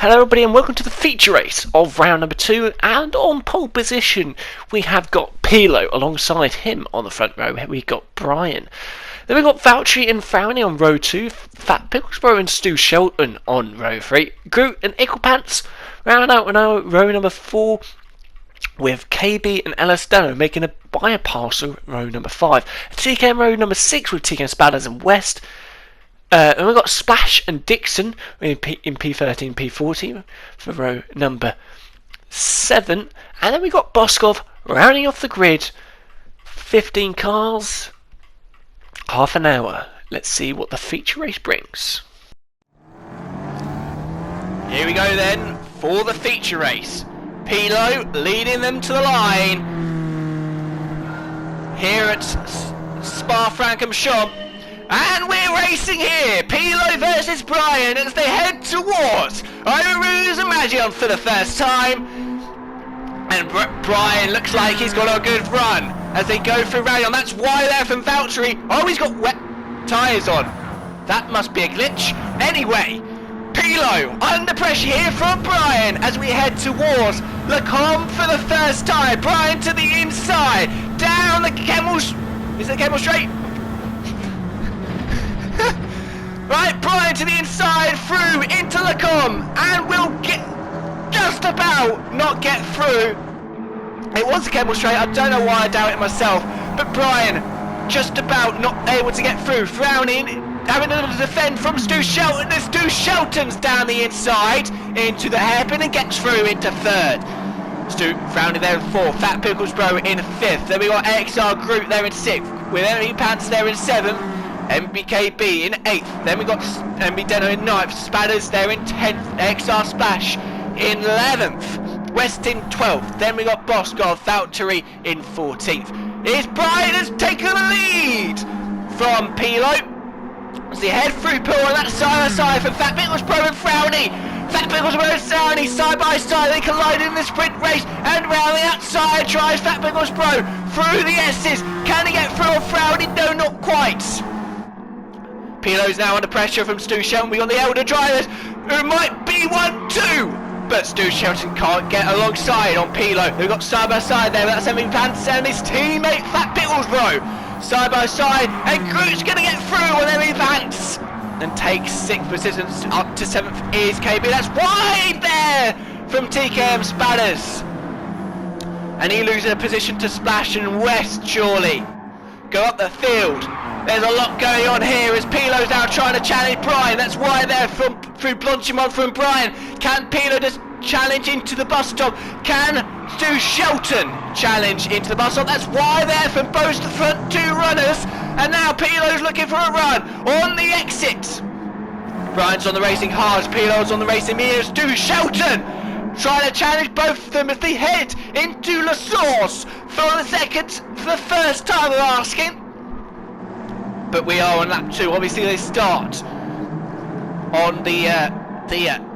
Hello everybody and welcome to the feature race of round number 2, and on pole position we have got Pilo. Alongside him on the front row we've got Brian. Then we've got Valtteri and Frowny on row 2, Fat Picklesborough and Stu Shelton on row 3, Groot and Icklepants round out row number 4 with KB and Elastano making a bypass row number 5, TKM row number 6 with TKM Spadders and West. And we've got Splash and Dixon in P13, P14 for row number 7. And then we've got Boskov rounding off the grid. 15 cars, half an hour. Let's see what the feature race brings. Here we go then for the feature race. Pilo leading them to the line. Here at Spa-Francorchamps. And we're racing here, Pilo versus Brian, as they head towards Rouge and Magion for the first time. And Brian looks like he's got a good run as they go through Radion. That's why they're from Valtteri. Oh, he's got wet tyres on. That must be a glitch. Anyway, Pilo under pressure here from Brian as we head towards Lacombe for the first time. Brian to the inside, down the Camels. Is it Camel Straight? Right, Brian to the inside, through into Lacombe, and we'll just about not get through. It was a Camel Straight, I don't know why I doubt it myself, but Brian just about not able to get through. Frowning, having a little defend from Stu Shelton, as Stu Shelton's down the inside into the hairpin and gets through into 3rd. Stu Frowning there in 4th, Fat Picklesborough in 5th, then we got AXR Group there in 6th, with Emily Pants there in 7th. MBKB in 8th, then we got MB Deno in 9th, Spadders there in 10th, XR Splash in 11th, West in 12th, then we got Boskov, Valtteri in 14th. Here's Brian has taken the lead from Pilo as they head through Pool on that side by side from Fat Picklesborough and Frowny. Fat Picklesborough and Frowny side by side, they collide in the sprint race, and round the outside tries Fat Picklesborough through the S's. Can he get through on Frowny? No, not quite. Pilo's now under pressure from Stu Shelton. We got the elder drivers who might be 1-2, but Stu Shelton can't get alongside on Pilo. We've got side by side there. That's Emily Pants and his teammate Fat Picklesborough. Side by side, and Groot's going to get through on Emily Pants and take 6th position. Up to 7th is KB. That's wide there from TKM Spadders. And he loses a position to Splash and West, surely. Go up the field. There's a lot going on here as Pilo's now trying to challenge Brian. That's why they're through Blanchimont from Brian. Can Pilo just challenge into the bus stop? Can Stu Shelton challenge into the bus stop? That's why they're from both the front 2 runners. And now Pilo's looking for a run on the exit. Brian's on the racing hard, Pilo's on the racing medium. Stu Shelton trying to challenge both of them as they head into La Source for the first time we're asking. But we are on lap 2. Obviously they start on the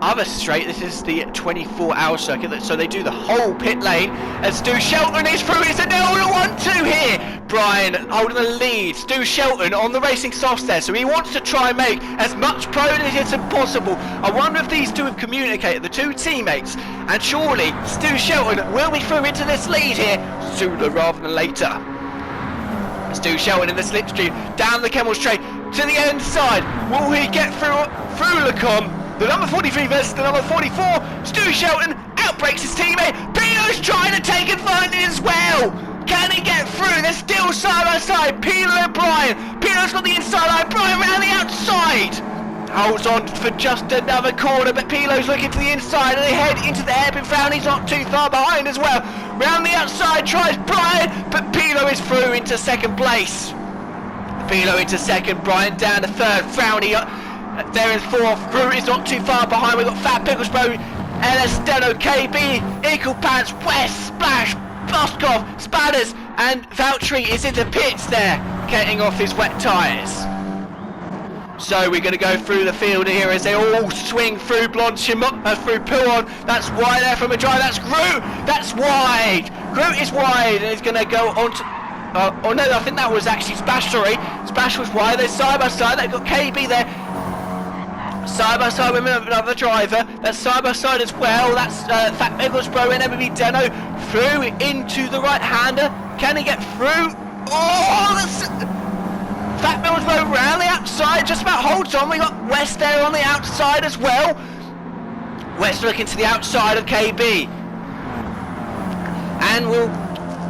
other straight. This is the 24-hour circuit, so they do the whole pit lane. As Stu Shelton is through, it's a 1-2 here. Brian holding the lead. Stu Shelton on the racing softs there, so he wants to try and make as much progress as possible. I wonder if these two have communicated, the two teammates, and surely Stu Shelton will be through into this lead here sooner rather than later. Stu Shelton in the slipstream, down the Camel Straight to the end side. Will he get through Lacombe? The number 43 versus the number 44. Stu Shelton outbreaks his teammate. Pilo's trying to take advantage as well. Can he get through? They're still side by side. Pilo and Brian. Pilo's got the inside line. Brian round the outside. Holds on for just another corner, but Pilo's looking to the inside and they head into the hairpin. Frowny's not too far behind as well. Round the outside tries Brian, but Pilo is through into 2nd place. Pilo into 2nd, Brian down to 3rd. Frowny there in 4th. Groot is not too far behind. We've got Fat Picklesborough, Elastano, KB, Icklepants, West, Splash, Boskov, Spadders, and Valtteri is in the pits there, getting off his wet tyres. So we're going to go through the field here as they all swing through Blanchimont, through Pouon. That's wide there from a drive. That's Groot. That's wide. Groot is wide and he's going to go on to... oh no, I think that was actually Splash, sorry. Splash was wide. They're side by side. They've got KB there. Side by side with another driver. That's side by side as well. That's Fat Middlesbrough and BGWT through into the right-hander. Can he get through? Oh, that's Fat Middlesbrough round the outside. Just about holds on. We got West there on the outside as well. West looking to the outside of KB, and we'll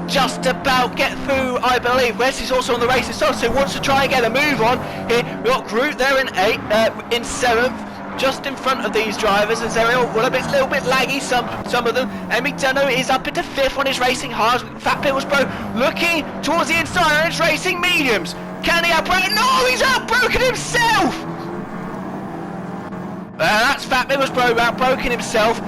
just about get through, I believe. West is also on the racing side, so he wants to try and get a move on here. We've got Groot there in 7th, just in front of these drivers, as they're all a little bit laggy, some of them. And McDonough is up into 5th on his racing hards. Fat Middlesbrough looking towards the inside on his racing mediums. Can he outbreak? No, he's outbroken himself! That's Fat Middlesbrough outbroken himself.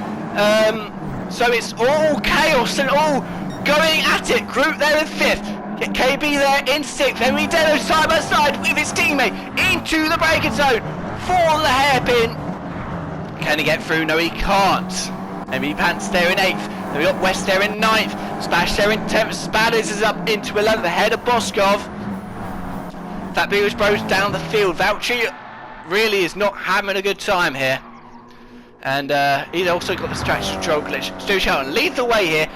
So it's all chaos and all going at it. Groot there in 5th. KB there in 6th. McDonough side by side with his teammate into the braking zone for the hairpin. Can he get through? No, he can't. Emmy Pants there in 8th. Then we got West there in 9th. Splash there in 10th. Spadders is up into 11th ahead of Boskov. Fat Middlesbrough's down the field. Vouchy really is not having a good time here. And he's also got the strategy control glitch. Stu Shelton leads the way here.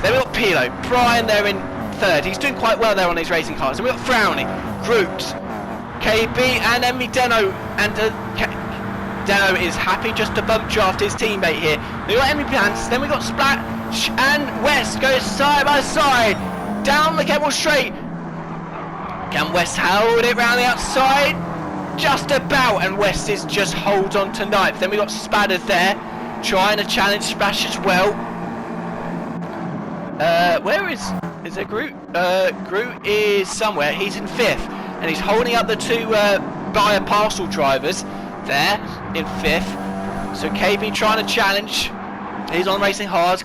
Then we've got Pilo, Brian there in 3rd. He's doing quite well there on his racing cars. Then we've got Frowny, Groot, KB and Emmy Deno. And Deno is happy just to bump draft his teammate here. We've got Emmy Pants, then we've got Splash and West goes side by side down the Kemmel Straight. Can West hold it round the outside? Just about, and West is just holds on to 9th. Then we got Spadders there, trying to challenge Splash as well. Where is there Groot? Groot is somewhere. He's in 5th, and he's holding up the two buyer parcel drivers there in 5th. So KB trying to challenge. He's on racing hard.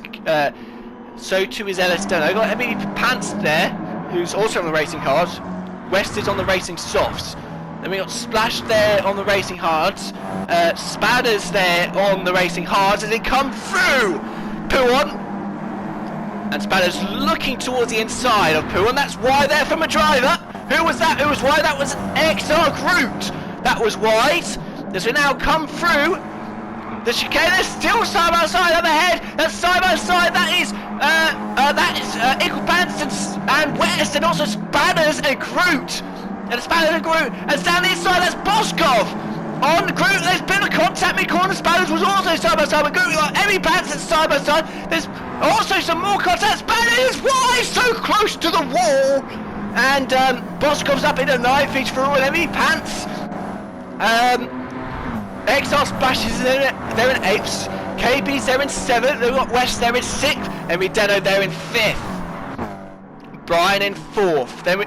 So too is Ellis Deno. Got Emmy Pants there, who's also on the racing cards. West is on the racing softs. Then we got Splash there on the racing hards. Spadders there on the racing hards as they come through. Puon. And Spadders looking towards the inside of Puon. That's wide there from a driver. Who was that? Who was wide? That was XR Groot. That was wide. As we now come through the chicane, they're still side by side up ahead. That's side by side. That is Ickle Pants and West, and also Spadders and Groot. And Spadders and Groot, and down the inside, that's Boskov. On Groot, there's been a contact mid-corner. Spadders was also side by side with Groot. We've got Emmy Pants and side by side. There's also some more contact. Spadders, why so close to the wall? And Boskov's up into 9th, he's through with Emmy Pants. XR Splashes they're in 8th. KB's there in 7th. They've got West there in 6th. Emmy Deno there in 5th. Brian in 4th. Then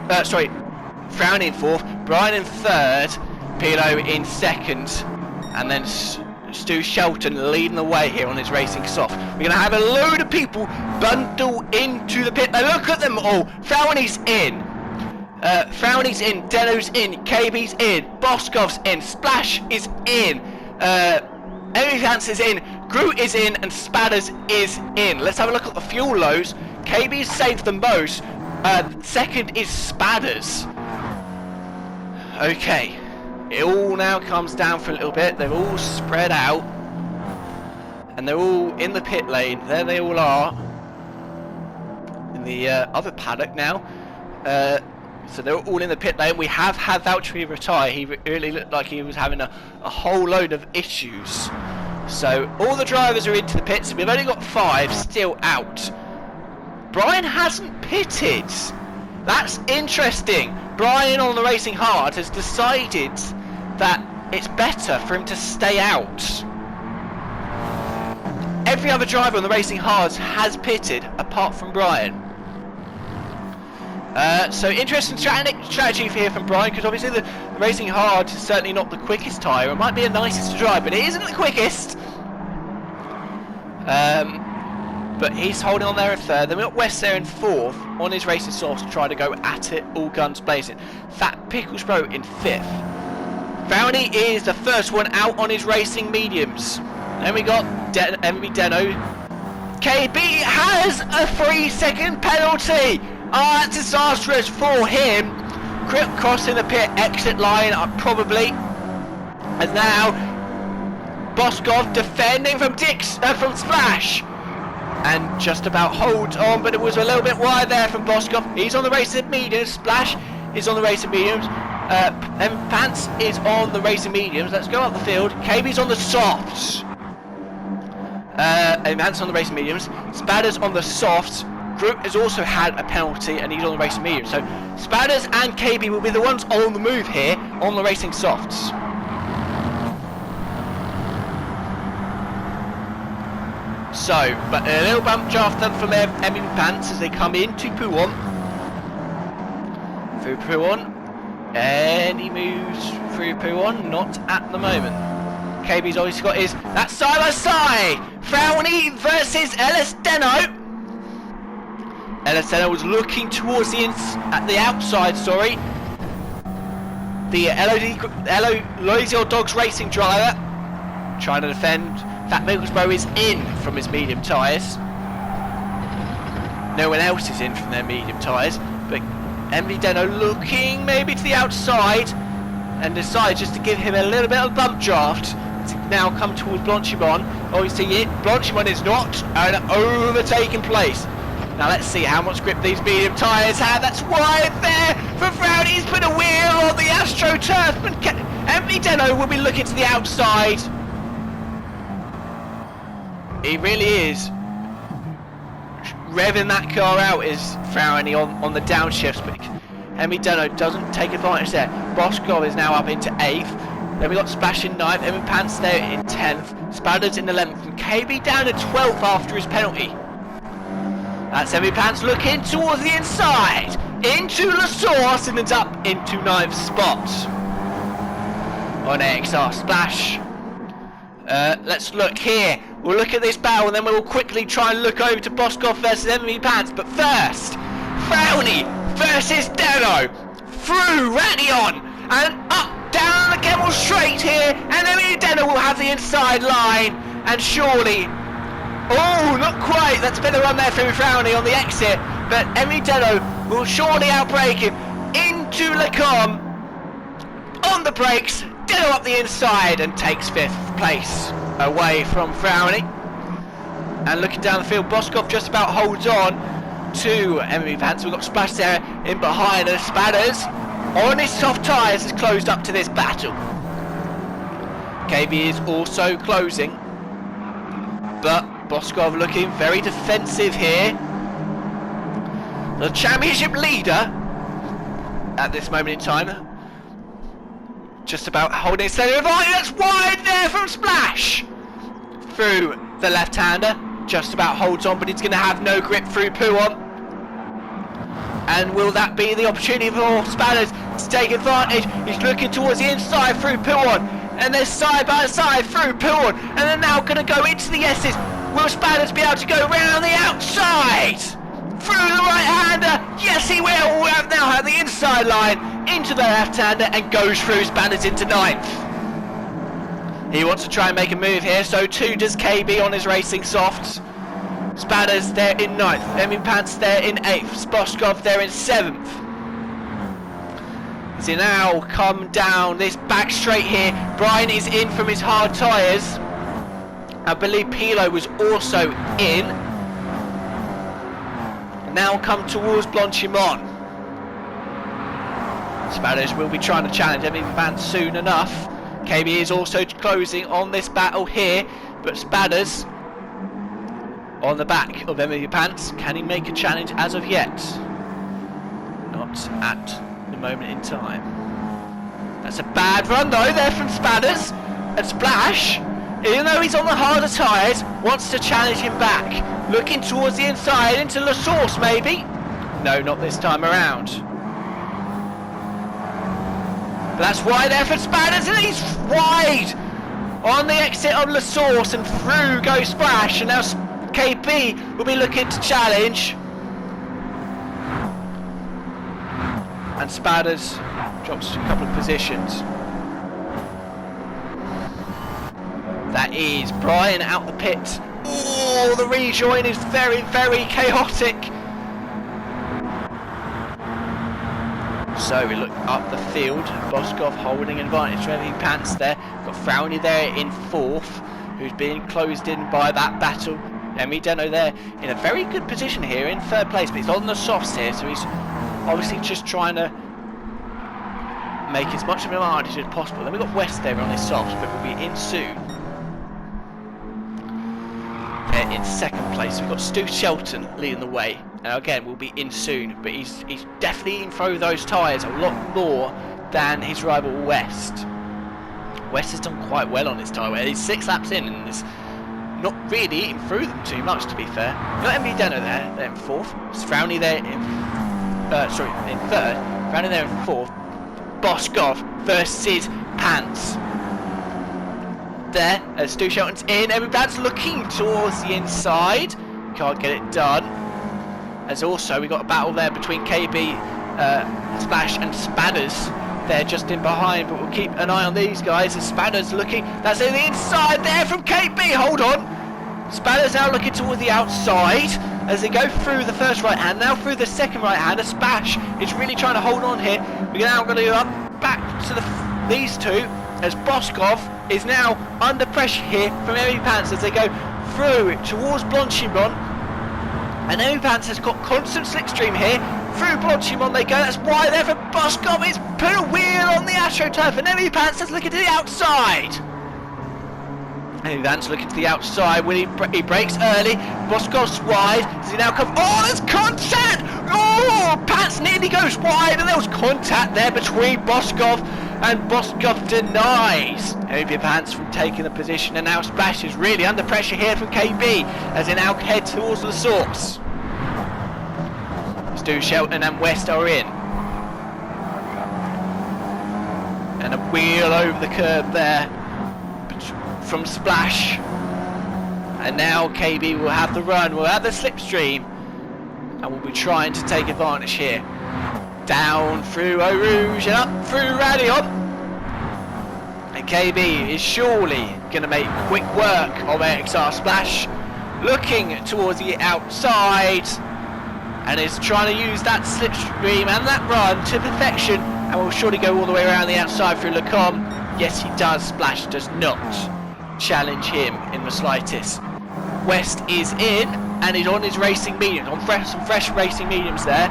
Frowny in 4th, Brian in 3rd, Pilo in 2nd, and then Stu Shelton leading the way here on his racing soft. We're going to have a load of people bundle into the pit. Now look at them all. Frowny's in, Deno's in, KB's in, Boskov's in, Splash is in, Emmy Vance is in, Groot is in, and Spadders is in. Let's have a look at the fuel lows. KB's saved the most. Second is Spadders. Okay, it all now comes down for a little bit. They're all spread out, and they're all in the pit lane. There they all are in the other paddock now. So they're all in the pit lane. We have had Valtteri retire. He really looked like he was having a whole load of issues. So all the drivers are into the pits. We've only got 5 still out. Brian hasn't pitted. That's interesting. Brian on the racing hard has decided that it's better for him to stay out. Every other driver on the racing hards has pitted apart from Brian. So interesting strategy here from Brian, because obviously the racing hard is certainly not the quickest tyre. It might be the nicest to drive, but it isn't the quickest. But he's holding on there in 3rd. Then we've got West there in 4th on his racing source to try to go at it, all guns blazing. Fat Picklesbro in 5th. Frowny is the first one out on his racing mediums. Then we got Emmy Deno. KB has a 3-second penalty. Oh, that's disastrous for him. Crip crossing the pit exit line, probably. And now Boskov defending from from Splash. And just about holds on, but it was a little bit wide there from Boskov. He's on the racing mediums. Splash is on the racing mediums. And Pants is on the racing mediums. Let's go up the field. KB's on the softs. And Pants on the racing mediums. Spadders on the softs. Group has also had a penalty and he's on the racing mediums. So Spadders and KB will be the ones on the move here on the racing softs. So, but a little bump draft them from Emmy Pants as they come into Pouon. Through Pouon. And he moves through Pouon, not at the moment. KB's always got his, that side by side. Frowney versus Ellis Deno. Ellis Deno was looking towards the outside, sorry. The Loisel Dogs racing driver trying to defend. That Middlesbrough is in from his medium tyres. No one else is in from their medium tyres, but Emily Deno looking maybe to the outside and decides just to give him a little bit of bump draft to now come towards Blanchimon. Obviously, Blanchimon is not an overtaking place. Now let's see how much grip these medium tyres have. That's wide there for Frowney. He's put a wheel on the AstroTurf, but Emily Deno will be looking to the outside. He really is revving that car out, is Frowney on the downshifts, but Emmy Deno doesn't take advantage there. Boskov is now up into 8th. Then we got Splash in 9th, Emmy Pants there in 10th, Spadders in 11th, and KB down to 12th after his penalty. That's Emmy Pants looking towards the inside, into La Source, and ends up into 9th spot. On XR Splash. Let's look here. We'll look at this battle and then we'll quickly try and look over to Boskov versus Emily Pants. But first, Frowney versus Deno. Through Radion and up down the Kemmel straight here. And Emily Deno will have the inside line. And surely, oh, not quite. That's a bit of a run there from Frowney on the exit. But Emily Deno will surely outbrake him into Lacombe. On the brakes, Deno up the inside and takes 5th place away from Frowney. And looking down the field, Boskov just about holds on to Emily Pants. We've got Splash there in behind, and Spadders on his soft tyres has closed up to this battle. KB is also closing, but Boskov looking very defensive here. The championship leader at this moment in time. Just about holding his center of line. That's wide there from Splash. Through the left-hander. Just about holds on, but he's going to have no grip through Pouon. And will that be the opportunity for Spadders to take advantage? He's looking towards the inside through Pouon. And they're side by side through Pouon. And they're now going to go into the S's. Will Spadders be able to go round the outside? Through the right-hander. Yes, he will. We'll now have the inside line into the left-hander and goes through Spadders into 9th. He wants to try and make a move here, so too does KB on his racing softs. Spadders there in 9th, Emmy Pants there in 8th, Boskov there in 7th. As he now come down this back straight here, Brian is in from his hard tyres. I believe Pilo was also in. Now come towards Blanchimon. Spadders will be trying to challenge Emmy Pants soon enough. KB is also closing on this battle here, but Spadders on the back of Emily Pants. Can he make a challenge as of yet? Not at the moment in time. That's a bad run though there from Spadders. And Splash, even though he's on the harder tyres, wants to challenge him back. Looking towards the inside into La Source maybe. No, not this time around. But that's wide there for Spadders, and he's wide on the exit of La Source, and through goes Splash, and now KP will be looking to challenge. And Spadders drops a couple of positions. That is Brian out the pit. Oh, the rejoin is very, very chaotic. So we look up the field. Boskov holding advantage. Ready Pants there. Got Frowney there in 4th, who's being closed in by that battle. Emi Deno there in a very good position here in 3rd place, but he's on the softs here, so he's obviously just trying to make as much of an advantage as possible. Then we've got West there on his softs, but we'll be in soon. They're in 2nd place. We've got Stu Shelton leading the way. Now again, we'll be in soon, but he's definitely eating through those tyres a lot more than his rival West. West has done quite well on his tyre. He's 6 laps in and is not really eating through them too much, to be fair. We've got MV Deno there, they're in 4th. It's Frowney there in 3rd. Frowney there in 4th. Boskov versus Pants. There, as Stu Shelton's in, MV Pants looking towards the inside. Can't get it done. As also, we got a battle there between KB, Splash and Spadders. They're just in behind, but we'll keep an eye on these guys as Spadders looking. That's in the inside there from KB. Hold on. Spadders now looking toward the outside as they go through the first right hand, now through the second right hand. A Splash is really trying to hold on here. We're now going to go up back to these two as Boskov is now under pressure here from Emmy Pants as they go through towards Blanchimont. And Emmy Pants has got constant slipstream here. Through Blanchimont they go. That's why there for Boskov. It's put a wheel on the AstroTurf, and Emmy Pants is looking to the outside. Emmy Pants looking to the outside when he breaks early. Boskov's wide. Does he now come? Oh, there's contact! Oh, Pants nearly goes wide, and there was contact there between Boskov, and Boskov denies Emmy Pants from taking the position, and now Splash is really under pressure here from KB as they now head towards the source. Stu Shelton and West are in. And a wheel over the curb there from Splash. And now KB will have the run, will have the slipstream, and will be trying to take advantage here. Down through Eau Rouge and up through Radion. And KB is surely going to make quick work of AXR Splash. Looking towards the outside. And is trying to use that slipstream and that run to perfection, and will surely go all the way around the outside through Lecom. Yes, he does. Splash does not challenge him in the slightest. West is in and is on his racing mediums, on some fresh racing mediums there.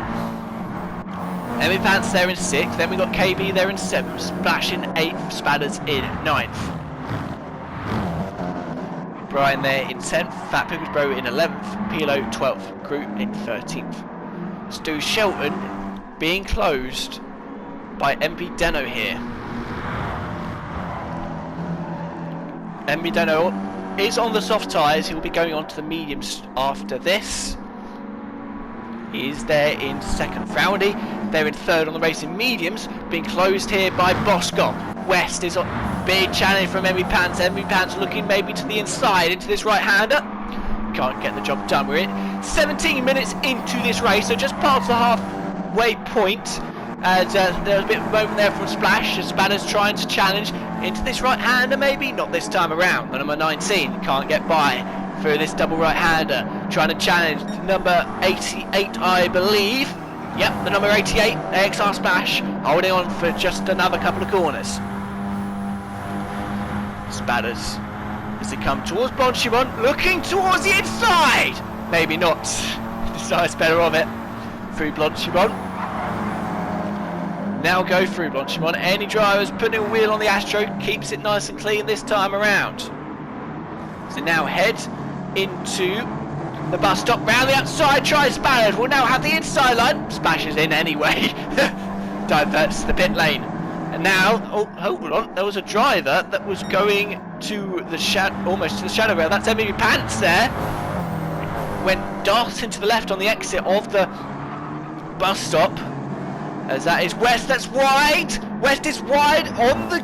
Emmy Pants there in 6th, then we got KB there in 7th, Splash in 8th, Spadders in 9th. Brian there in 10th, Fat Pickles Bro in 11th, Pilo 12th, Crew in 13th. Stu Shelton being closed by MP Deno here. MP Deno is on the soft tyres, he will be going on to the mediums after this. He is there in 2nd. Frowney, they're in 3rd on the racing mediums, being closed here by Boskov. West is on big challenge from Emmy Pants. Emmy Pants looking maybe to the inside into this right-hander. Can't get the job done. We're in 17 minutes into this race, so just past the halfway point. As there was a bit of a moment there from Splash as Spanner's trying to challenge into this right-hander, maybe not this time around. The number 19 can't get by through this double right-hander, trying to challenge number 88, I believe. Yep, the number 88, AXR Splash, holding on for just another couple of corners. Spadders, as they come towards Blanchimont, looking towards the inside! Maybe not. Decides better of it. Through Blanchimont. Now go through Blanchimont. Any drivers putting a wheel on the Astro keeps it nice and clean this time around. So now head into the bus stop, round the outside, tries Spadders, will now have the inside line, splashes in anyway, diverts the pit lane. And now, oh, hold on, there was a driver that was going to the almost to the shadow rail. That's Emmy Pants there. Went darting to the left on the exit of the bus stop. As that is West, that's wide. West is wide on the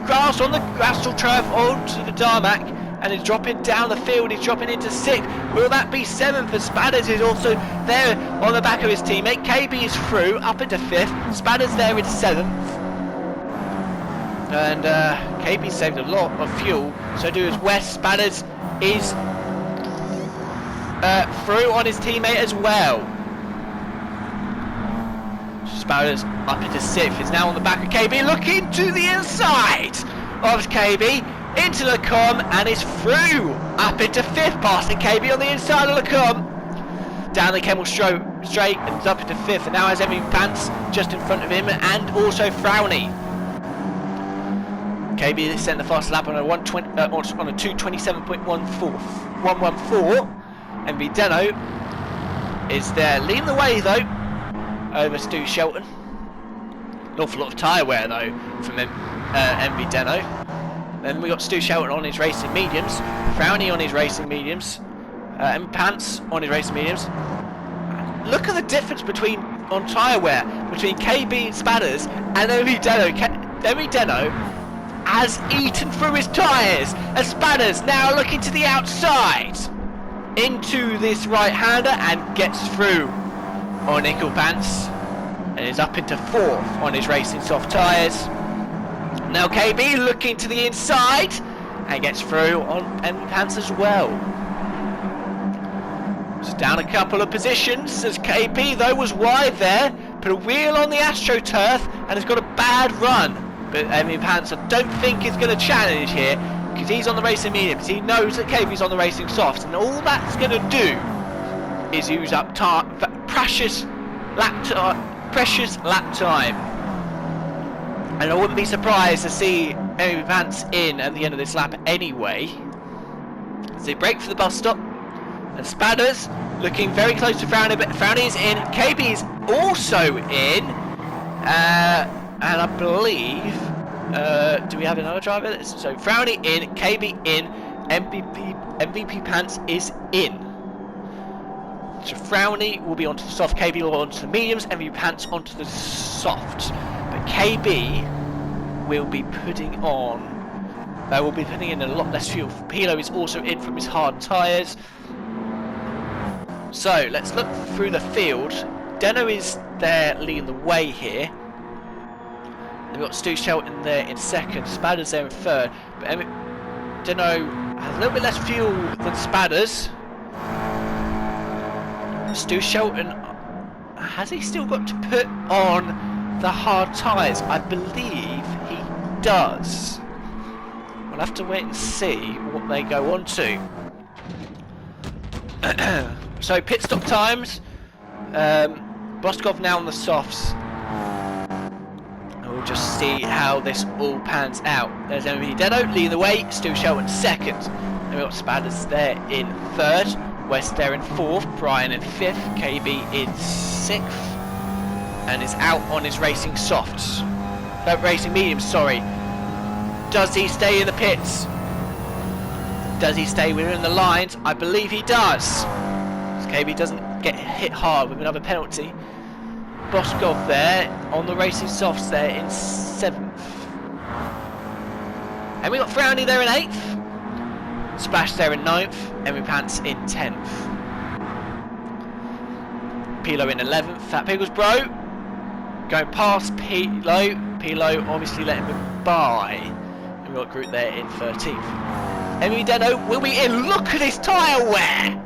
grass, turf, onto the tarmac, and is dropping down the field. He's dropping into 6th. Will that be 7th? For Spadders is also there on the back of his teammate. KB is through, up into 5th. Spadders there in 7th. And KB saved a lot of fuel, so do as West. Spadders is through on his teammate as well. Sparrows up into 6th. Is now on the back of KB, looking to the inside of KB, into Lacombe, and is through up into 5th, passing KB on the inside of Lacombe. Down the Kemmel straight and up into 5th, and now has Emmy Pants just in front of him, and also Frowny. KB sent the fastest lap on a 2:27.114. MB Deno is there, leading the way though over Stu Shelton. An awful lot of tyre wear though from MB Deno. Then we got Stu Shelton on his racing mediums, Frowny on his racing mediums, and Pants on his racing mediums. Look at the difference on tyre wear between KB Spadders and MB Deno. MB Deno has eaten through his tyres, and Spadders now looking to the outside into this right-hander and gets through on Nickel Pants and is up into 4th on his racing soft tyres. Now KB looking to the inside and gets through on MB Pants as well. Just down a couple of positions as KB though was wide there, put a wheel on the AstroTurf and has got a bad run. But MB Pants I don't think is going to challenge here, because he's on the racing mediums. He knows that KB's on the racing softs, and all that's going to do is use up precious lap time. And I wouldn't be surprised to see MB Pants in at the end of this lap anyway. So they break for the bus stop, and Spadders looking very close to Frowny, but Frowny is in. KB is also in. And I believe, do we have another driver? So Frowny in, KB in, MVP Pants is in. So Frowny will be onto the soft, KB will onto the mediums, MVP Pants onto the softs. But KB will be putting in a lot less fuel. Pilo is also in from his hard tyres. So let's look through the field. Deno is there leading the way here. We've got Stu Shelton there in 2nd, Spadders there in 3rd, but Deno has a little bit less fuel than Spadders. Stu Shelton, has he still got to put on the hard tyres? I believe he does. We'll have to wait and see what they go on to. So pit stop times, Boskov now on the softs. We'll just see how this all pans out. There's MB Deno leading the way, Stu Shelton 2nd. Then we've got Spadders there in 3rd, West there in 4th, Brian in 5th, KB in 6th, and is out on his racing softs. Racing mediums, sorry. Does he stay in the pits? Does he stay within the lines? I believe he does. KB doesn't get hit hard with another penalty. Boskov there on the racing softs there in 7th. And we got Frowny there in 8th. Splash there in 9th. And we Pants in 10th. Pilo in 11th. Fat Pickles Bro going past Pilo. Pilo obviously letting him by. And we got Groot there in 13th. MB Deno will be in. Look at his tyre wear!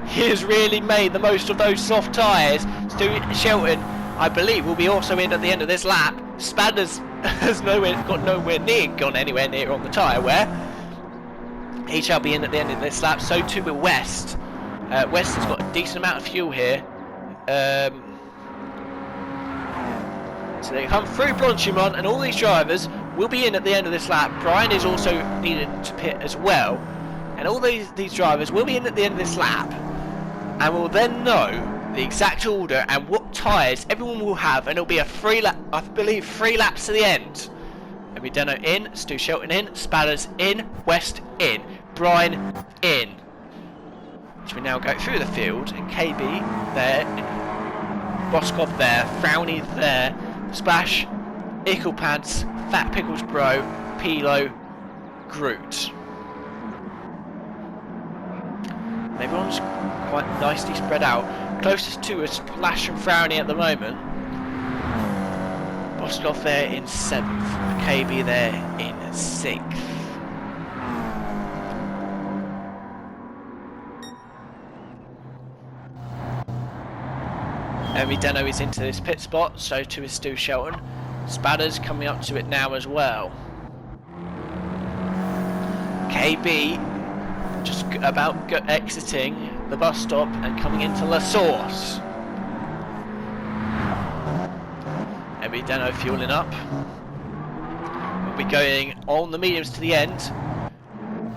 He has really made the most of those soft tyres. Stu Shelton, I believe, will be also in at the end of this lap. Spadders has gone anywhere near on the tyre wear. He shall be in at the end of this lap. So too will West. West has got a decent amount of fuel here. So they come through Blanchimont, and all these drivers will be in at the end of this lap. Brian is also needed to pit as well. And all these drivers will be in at the end of this lap. And we'll then know the exact order and what tyres everyone will have, and it'll be a 3 lap, I believe 3 laps to the end. MB Deno in, Stu Shelton in, Spadders in, West in, Brian in. Which we now go through the field, and KB there, Boskov there, Frowny there, Splash, Ickle Pants, Fat Pickles Bro, Pilo, Groot. Everyone's quite nicely spread out. Closest to us, Splash and Frowny at the moment. Boskov there in 7th. KB there in 6th. Emmy Deno is into this pit spot, so too is Stu Shelton. Spadders coming up to it now as well. KB just about exiting the bus stop and coming into La Source. Emmy Deno fueling up. We'll be going on the mediums to the end.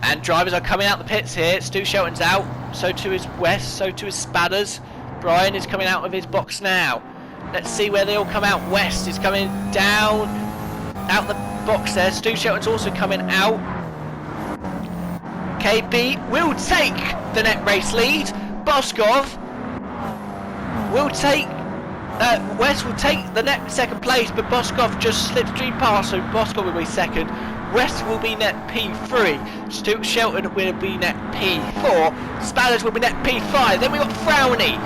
And drivers are coming out the pits here. Stu Shelton's out, so too is West, so too is Spadders. Brian is coming out of his box now. Let's see where they all come out. West is coming down, out the box there. Stu Shelton's also coming out. KB will take the net race lead. Boskov will take, West will take the net second place, but Boskov just slipstream past, so Boskov will be second. West will be net P3, Stu Shelton will be net P4, Spadders will be net P5, then we've got Frowney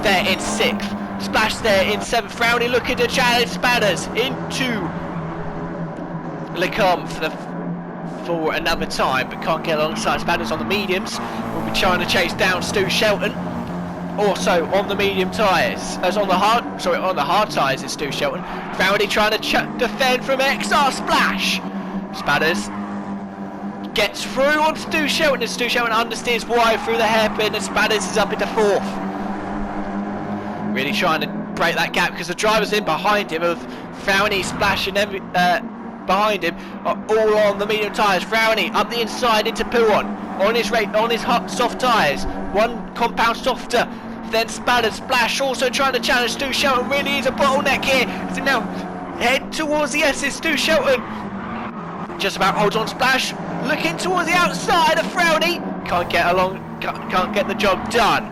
there in 6th, Splash there in 7th, Frowney looking to challenge Spadders into Lecombe for another time, but can't get alongside. Spadders on the mediums, will be trying to chase down Stu Shelton, also on the medium tyres, as on the hard tyres is Stu Shelton. Frowney trying to defend from XR Splash. Spadders gets through on Stu Shelton, and Stu Shelton understeers wide through the hairpin, and Spadders is up into 4th. Really trying to break that gap because the drivers in behind him of Frowney, Splash and behind him are all on the medium tyres. Frowney up the inside into Puon on his hot soft tyres, one compound softer. Then Spadders, Splash also trying to challenge Stu Shelton. Really is a bottleneck here. So now head towards the S's. Stu Shelton just about holds on. Splash looking towards the outside of Frowney, can't get along, can't get the job done.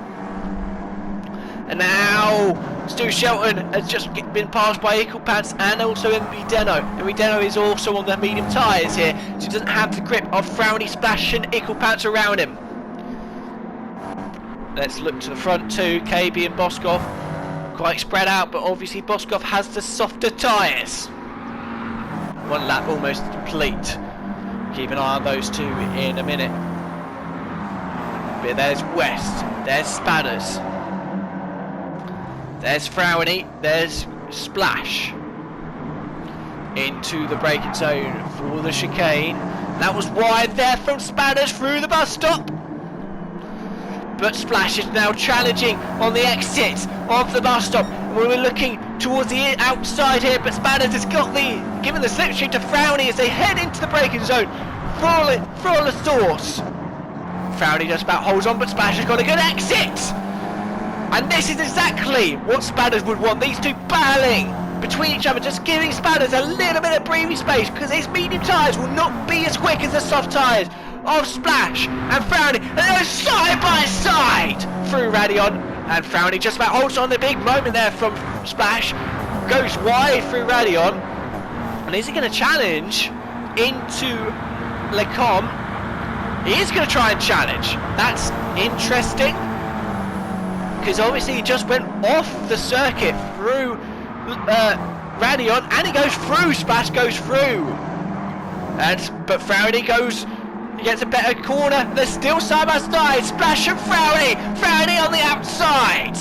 And now Stu Shelton has just been passed by Equipants and also Emmy Deno. Emmy Deno is also on the medium tyres here, so he doesn't have the grip of Frowney, Splash and Equipants around him. Let's look to the front too. KB and Boskov quite spread out, but obviously Boskov has the softer tyres. One lap almost complete. Keep an eye on those two in a minute. But there's West, there's Spadders, there's Frowney, there's Splash into the braking zone for the chicane. That was wide there from Spadders through the bus stop. But Splash is now challenging on the exit of the bus stop. We're looking towards the outside here, but Spadders has got given the slipstream to Frowney as they head into the braking zone for the source. Frowney just about holds on, but Splash has got a good exit. And this is exactly what Spadders would want. These two battling between each other, just giving Spadders a little bit of breathing space, because his medium tyres will not be as quick as the soft tyres of Splash and Frowney, and they're side by side through Radion, and Frowney just about holds on. The big moment there from Splash, goes wide through Radion, and is he going to challenge into Lecombe? He is going to try and challenge. That's interesting, because obviously he just went off the circuit through Radion, and he goes through. Splash goes through, but Frowney goes. He gets a better corner. They're still side by side. Splash and Frowney. Frowney on the outside.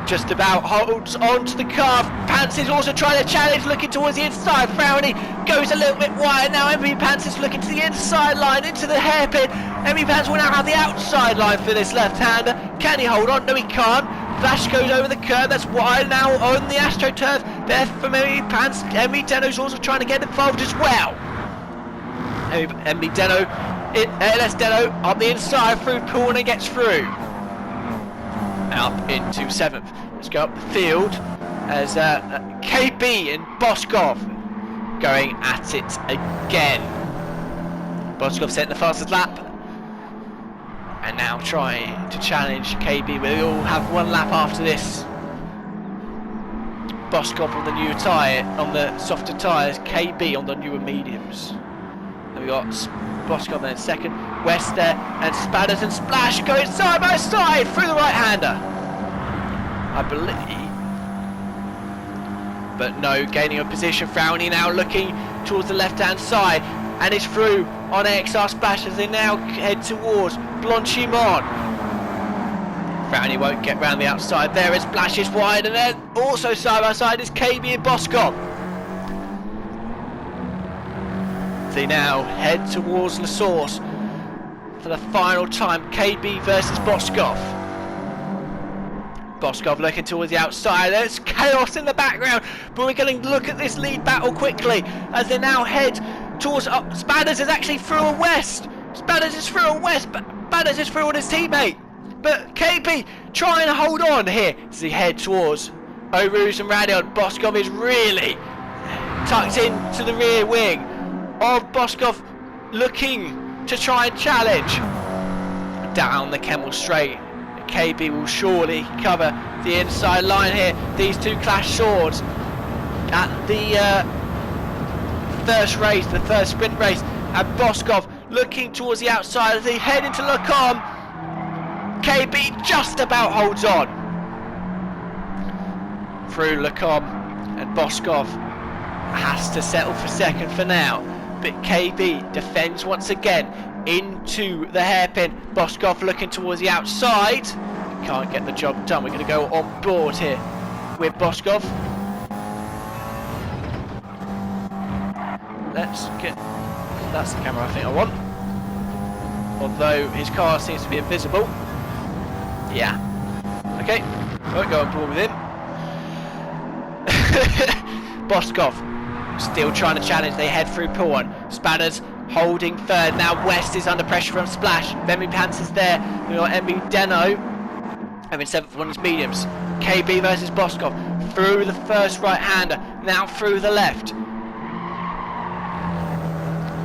Just about holds onto the curve. Pants is also trying to challenge, looking towards the inside. Frowney goes a little bit wide. Now Emmy Pants is looking to the inside line, into the hairpin. Emmy Pants will now have the outside line for this left-hander. Can he hold on? No, he can't. Flash goes over the curve. That's wide now on the AstroTurf. There from Emmy Pants. Emmy Deno's also trying to get involved as well. Emmy Deno. LS Deno on the inside through corner, gets through. Up into 7th. Let's go up the field as KB and Boskov going at it again. Boskov setting the fastest lap, and now trying to challenge KB. We'll all have one lap after this. Boskov on the new tyre, on the softer tyres. KB on the newer mediums. Then we got Boskov then second, West there, and Spadders and Splash going side by side through the right-hander, I believe. But no, gaining a position. Frowney now looking towards the left-hand side, and it's through on XR Splash as they now head towards Blanchimont. Frowny won't get round the outside there as Splash is wide, and then also side by side is KB and Boskov. They now head towards the source for the final time. KB versus Boskov. Boskov looking towards the outside. There's chaos in the background, but we're going to look at this lead battle quickly as they now head towards. Spadders is actually through a west. Spadders is through a west, but Spadders is through on his teammate. But KB trying to hold on here as he head towards O'Roos and Radion. Boskov is really tucked into the rear wing of Boskov, looking to try and challenge down the Kemmel Straight. KB will surely cover the inside line here. These two clash swords at the first race, the first sprint race, and Boskov looking towards the outside as they head into Lacombe. KB just about holds on through Lacombe, and Boskov has to settle for second for now, but KB defends once again into the hairpin. Boskov looking towards the outside, can't get the job done. We're going to go on board here with Boskov. Let's get, that's the camera I think I want, although his car seems to be invisible. Yeah, okay, won't go on board with him. Boskov still trying to challenge. They head through pool one. Spadders holding third. Now West is under pressure from Splash. Emmy Pants is there. We've got Emmy Deno having seventh on his mediums. KB versus Boskov through the first right-hander. Now through the left.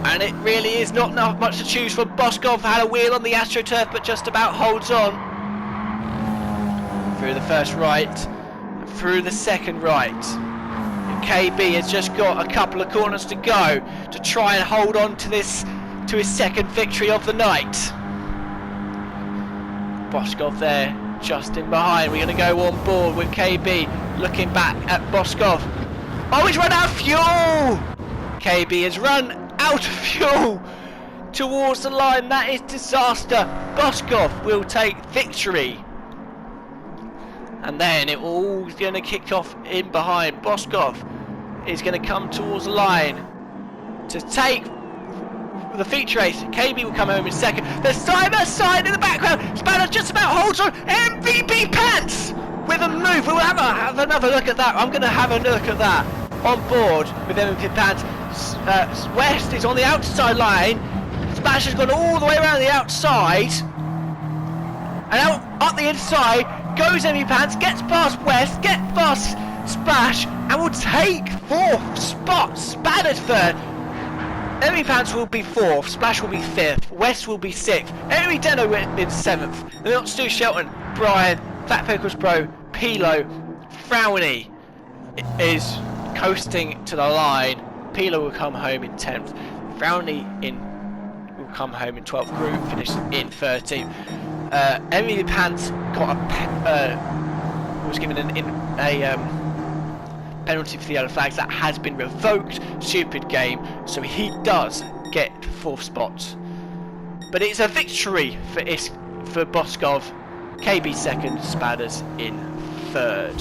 And it really is not much to choose from. Boskov had a wheel on the AstroTurf, but just about holds on. Through the first right, through the second right. And KB has just got a couple of corners to go to try and hold on to this, to his second victory of the night. Boskov there, just in behind. We're going to go on board with KB, looking back at Boskov. Oh, he's run out of fuel! KB has run out of fuel towards the line. That is disaster. Boskov will take victory. And then it all going to kick off in behind. Boskov is going to come towards the line to take the feature race. KB will come home in second. There's side by side in the background. Spanner just about holds on. MVP Pants with a move. We'll have another look at that. I'm going to have a look at that on board with MVP Pants. West is on the outside line. Splash has gone all the way around the outside. And out up the inside goes Emmy Pants, gets past West, gets past Splash, and will take fourth spot. Spadders third. Emmy Pants will be fourth, Splash will be fifth, West will be sixth, Emmy Deno in seventh. Then not Stu Shelton, Brian, Fat Pickles Pro, Pilo, Frowny is coasting to the line. Pilo will come home in 10th. Frowny will come home in 12th. Group finished in 13th. Emily Pants got was given a penalty for the yellow flags that has been revoked. Stupid game, so he does get the fourth spot. But it's a victory for Boskov. KB second, Spadders in third.